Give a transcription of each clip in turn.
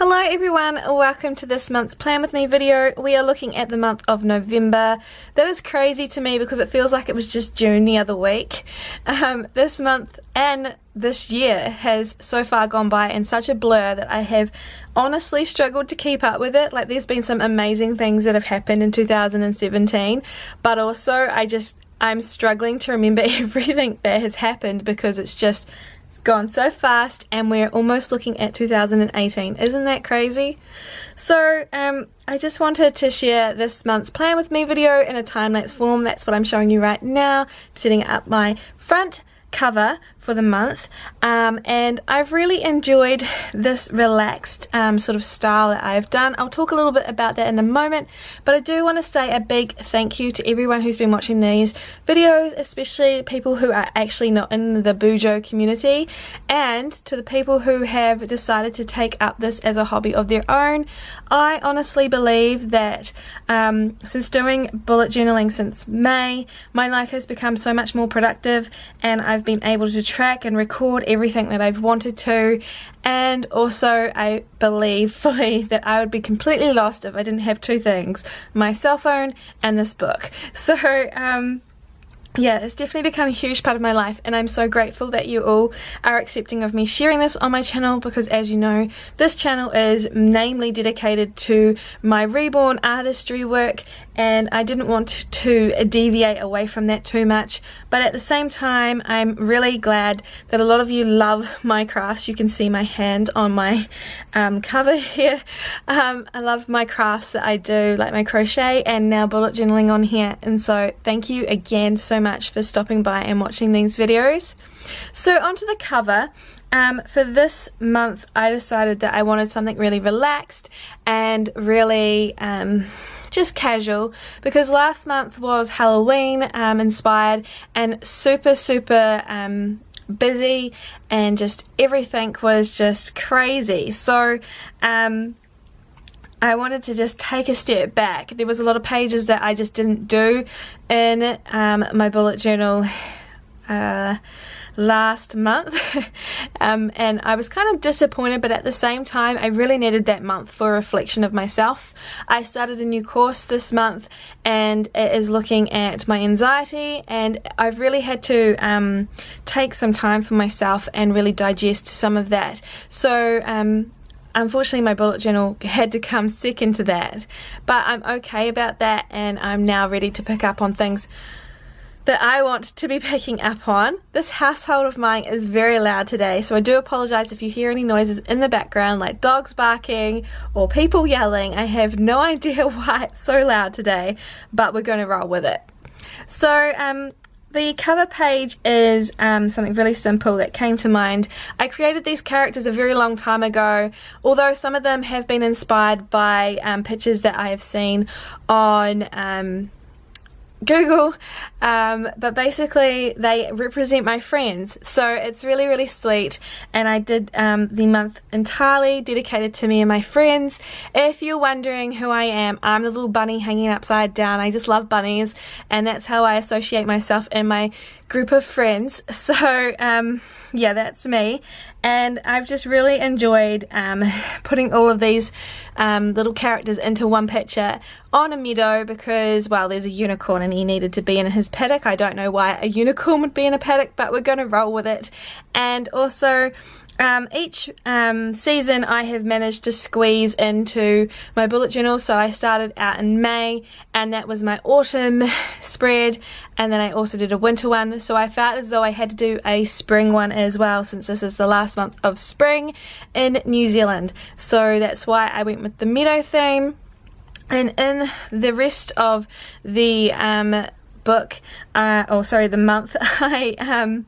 Hello everyone, welcome to this month's Plan With Me video. We are looking at the month of November. That is crazy to me because it feels like it was just June the other week. This month and this year has so far gone by in such a blur that I have honestly struggled to keep up with it. Like, there's been some amazing things that have happened in 2017, but also I'm struggling to remember everything that has happened because it's just gone so fast and we're almost looking at 2018. Isn't that crazy? So I just wanted to share this month's Plan With Me video in a time-lapse form. That's what I'm showing you right now. I'm setting up my front cover for the month, and I've really enjoyed this relaxed sort of style that I've done. I'll talk a little bit about that in a moment, but I do want to say a big thank you to everyone who's been watching these videos, especially people who are actually not in the Bujo community, and to the people who have decided to take up this as a hobby of their own. I honestly believe that since doing bullet journaling since May, my life has become so much more productive, and I've been able to track and record everything that I've wanted to, and also I believe fully that I would be completely lost if I didn't have two things: my cell phone and this book. So yeah, it's definitely become a huge part of my life, and I'm so grateful that you all are accepting of me sharing this on my channel, because as you know, this channel is namely dedicated to my reborn artistry work, and I didn't want to deviate away from that too much. But at the same time, I'm really glad that a lot of you love my crafts. You can see my hand on my cover here. I love my crafts that I do, like my crochet and now bullet journaling on here, and so thank you again so much for stopping by and watching these videos. So onto the cover. For this month I decided that I wanted something really relaxed and really just casual, because last month was Halloween inspired and super busy, and just everything was just crazy. So I wanted to just take a step back. There was a lot of pages that I just didn't do in my bullet journal last month and I was kind of disappointed, but at the same time I really needed that month for a reflection of myself. I started a new course this month, and it is looking at my anxiety, and I've really had to take some time for myself and really digest some of that. So unfortunately my bullet journal had to come second to that, but I'm okay about that, and I'm now ready to pick up on things that I want to be picking up on. This household of mine is very loud today, so I do apologize if you hear any noises in the background, like dogs barking or people yelling. I have no idea why it's so loud today, but we're going to roll with it. So the cover page is something really simple that came to mind. I created these characters a very long time ago, although some of them have been inspired by pictures that I have seen on Google, but basically they represent my friends, so it's really sweet, and I did the month entirely dedicated to me and my friends. If you're wondering who I am, I'm the little bunny hanging upside down. I just love bunnies, and that's how I associate myself in my group of friends. So yeah, that's me, and I've just really enjoyed putting all of these little characters into one picture on a meadow, because, well, there's a unicorn and he needed to be in his paddock. I don't know why a unicorn would be in a paddock, but we're going to roll with it. And also each season I have managed to squeeze into my bullet journal. So I started out in May, and that was my autumn spread, and then I also did a winter one, so I felt as though I had to do a spring one as well, since this is the last month of spring in New Zealand. So that's why I went with the meadow theme. And in the rest of the book, the month, I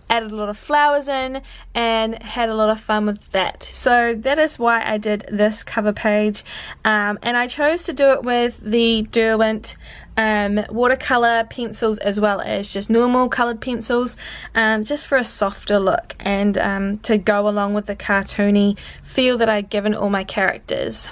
added a lot of flowers in and had a lot of fun with that. So that is why I did this cover page, and I chose to do it with the Derwent watercolor pencils as well as just normal colored pencils, just for a softer look and to go along with the cartoony feel that I'd given all my characters.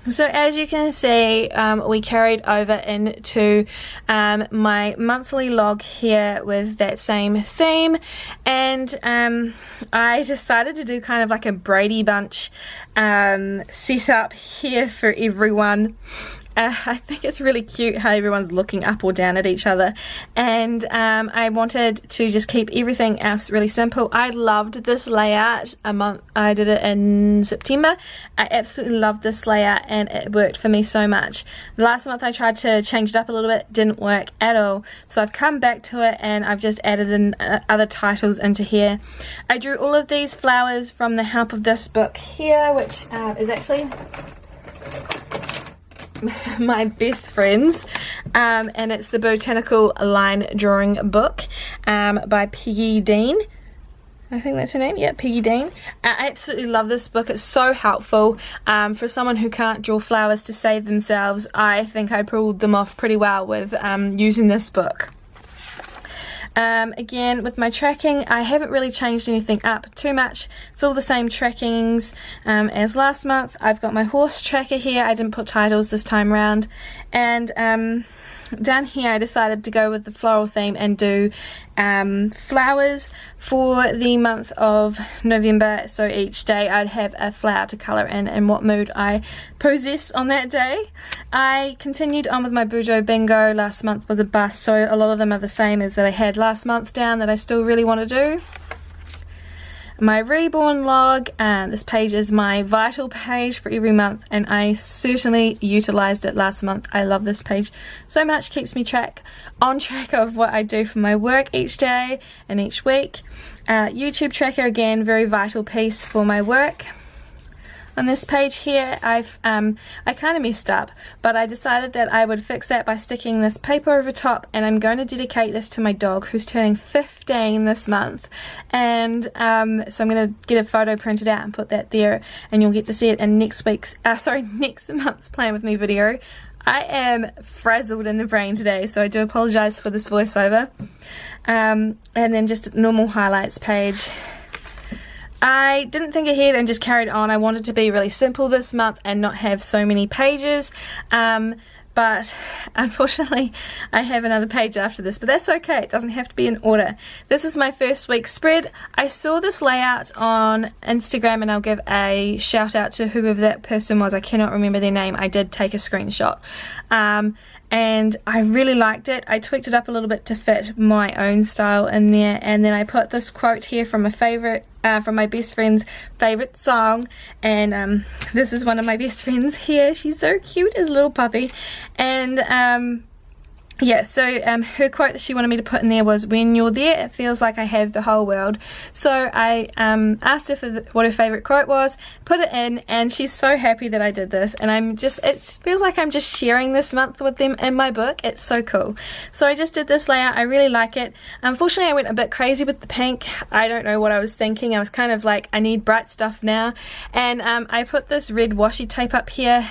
So as you can see, we carried over into my monthly log here with that same theme, and I decided to do kind of like a Brady Bunch setup here for everyone. I think it's really cute how everyone's looking up or down at each other, and I wanted to just keep everything else really simple. I loved this layout. I did it in September. I absolutely loved this layout and it worked for me so much. Last month I tried to change it up a little bit, didn't work at all, so I've come back to it and I've just added in other titles into here. I drew all of these flowers from the help of this book here, which is actually my best friend's, and it's the Botanical line drawing book by Peggy Dean. I think that's her name. Yeah, Peggy Dean. I absolutely love this book. It's so helpful for someone who can't draw flowers to save themselves. I think I pulled them off pretty well with using this book. Again, with my tracking, I haven't really changed anything up too much. It's all the same trackings as last month. I've got my horse tracker here. I didn't put titles this time around. And down here I decided to go with the floral theme and do flowers for the month of November. So each day I'd have a flower to colour in and what mood I possess on that day. I continued on with my Bujo bingo. Last month was a bust, so a lot of them are the same as that I had last month down that I still really want to do. My reborn log, this page is my vital page for every month, and I certainly utilised it last month. I love this page so much, keeps me on track of what I do for my work each day and each week. YouTube tracker, again, very vital piece for my work. On this page here, I kind of messed up, but I decided that I would fix that by sticking this paper over top, and I'm going to dedicate this to my dog who's turning 15 this month. And so I'm going to get a photo printed out and put that there, and you'll get to see it in next month's Plan With Me video. I am frazzled in the brain today, so I do apologise for this voiceover. And then just a normal highlights page. I didn't think ahead and just carried on. I wanted to be really simple this month and not have so many pages, but unfortunately I have another page after this, but that's okay, it doesn't have to be in order. This is my first week spread. I saw this layout on Instagram, and I'll give a shout out to whoever that person was. I cannot remember their name. I did take a screenshot. And I really liked it. I tweaked it up a little bit to fit my own style in there, and then I put this quote here from from my best friend's favourite song, and this is one of my best friends here. She's so cute as a little puppy, and yeah, so her quote that she wanted me to put in there was, "When you're there, it feels like I have the whole world." So I asked her for what her favourite quote was, put it in, and she's so happy that I did this, and it feels like I'm just sharing this month with them in my book. It's so cool. So I just did this layout. I really like it. Unfortunately, I went a bit crazy with the pink. I don't know what I was thinking. I was kind of like, I need bright stuff now, and I put this red washi tape up here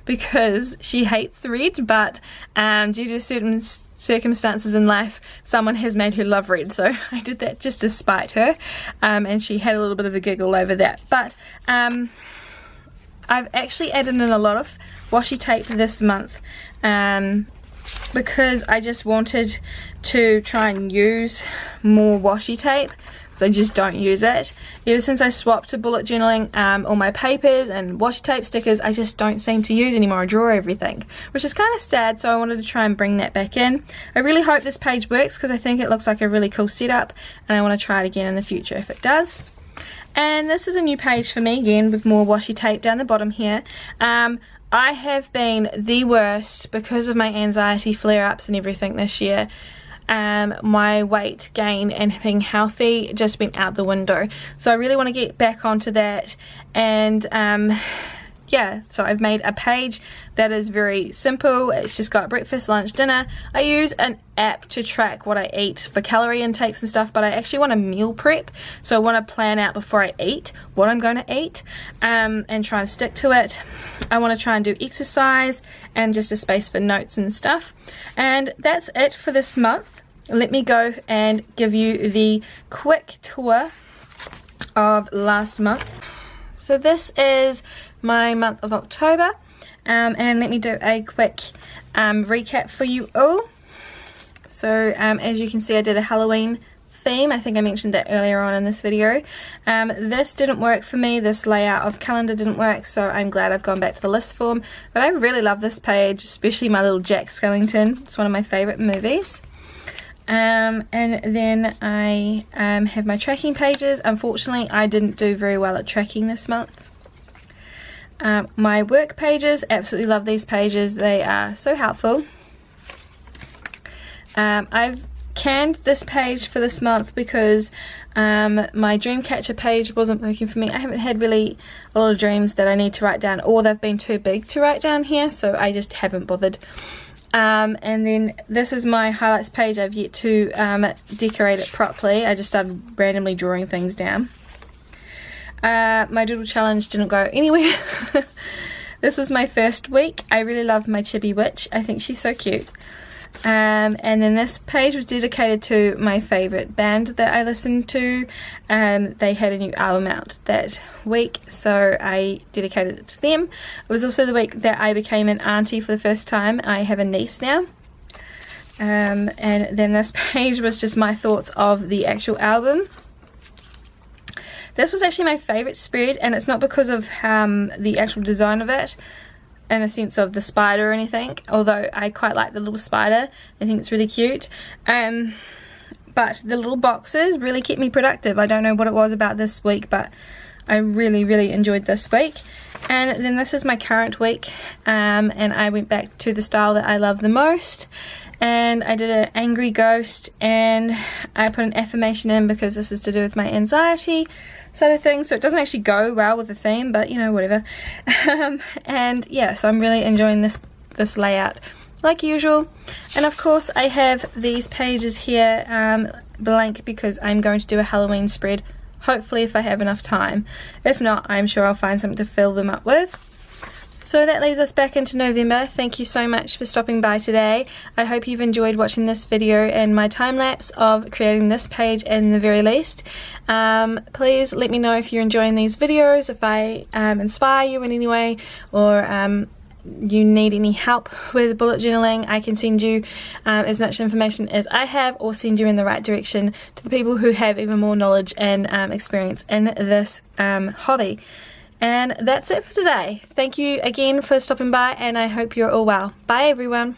because she hates red, but due to certain circumstances in life, someone has made her love red, so I did that just to spite her, and she had a little bit of a giggle over that. But I've actually added in a lot of washi tape this month because I just wanted to try and use more washi tape. I just don't use it. Ever since I swapped to bullet journaling, all my papers and washi tape stickers I just don't seem to use anymore. I draw everything, which is kind of sad, so I wanted to try and bring that back in. I really hope this page works because I think it looks like a really cool setup, and I want to try it again in the future if it does. And this is a new page for me, again with more washi tape down the bottom here. I have been the worst because of my anxiety flare-ups and everything this year. My weight gain and being healthy just went out the window, so I really want to get back onto that. And yeah, so I've made a page that is very simple. It's just got breakfast, lunch, dinner. I use an app to track what I eat for calorie intakes and stuff, but I actually want to meal prep, so I want to plan out before I eat what I'm going to eat, and try and stick to it. I want to try and do exercise and just a space for notes and stuff. And that's it for this month. Let me go and give you the quick tour of last month. So this is my month of October, and let me do a quick recap for you all. So as you can see, I did a Halloween theme. I think I mentioned that earlier on in this video. This didn't work for me. This layout of calendar didn't work, so I'm glad I've gone back to the list form. But I really love this page, especially my little Jack Skellington. It's one of my favourite movies. And then I have my tracking pages. Unfortunately, I didn't do very well at tracking this month. My work pages, absolutely love these pages. They are so helpful. I've canned this page for this month because my Dreamcatcher page wasn't working for me. I haven't had really a lot of dreams that I need to write down, or they've been too big to write down here, so I just haven't bothered. And then this is my highlights page. I've yet to decorate it properly. I just started randomly drawing things down. My doodle challenge didn't go anywhere. This was my first week. I really love my chibi witch. I think she's so cute. And then this page was dedicated to my favourite band that I listened to. They had a new album out that week, so I dedicated it to them. It was also the week that I became an auntie for the first time. I have a niece now. And then this page was just my thoughts of the actual album. This was actually my favourite spread, and it's not because of the actual design of it, in a sense of the spider or anything, although I quite like the little spider. I think it's really cute. But the little boxes really kept me productive. I don't know what it was about this week, but I really enjoyed this week. And then this is my current week, and I went back to the style that I love the most, and I did an angry ghost, and I put an affirmation in because this is to do with my anxiety side of things, so it doesn't actually go well with the theme, but you know, whatever. And yeah, so I'm really enjoying this layout like usual. And of course I have these pages here blank because I'm going to do a Halloween spread, hopefully, if I have enough time. If not, I'm sure I'll find something to fill them up with. So that leads us back into November. Thank you so much for stopping by today. I hope you've enjoyed watching this video and my time lapse of creating this page in the very least. Please let me know if you're enjoying these videos, if I inspire you in any way, or you need any help with bullet journaling. I can send you as much information as I have, or send you in the right direction to the people who have even more knowledge and experience in this hobby. And that's it for today. Thank you again for stopping by, and I hope you're all well. Bye everyone.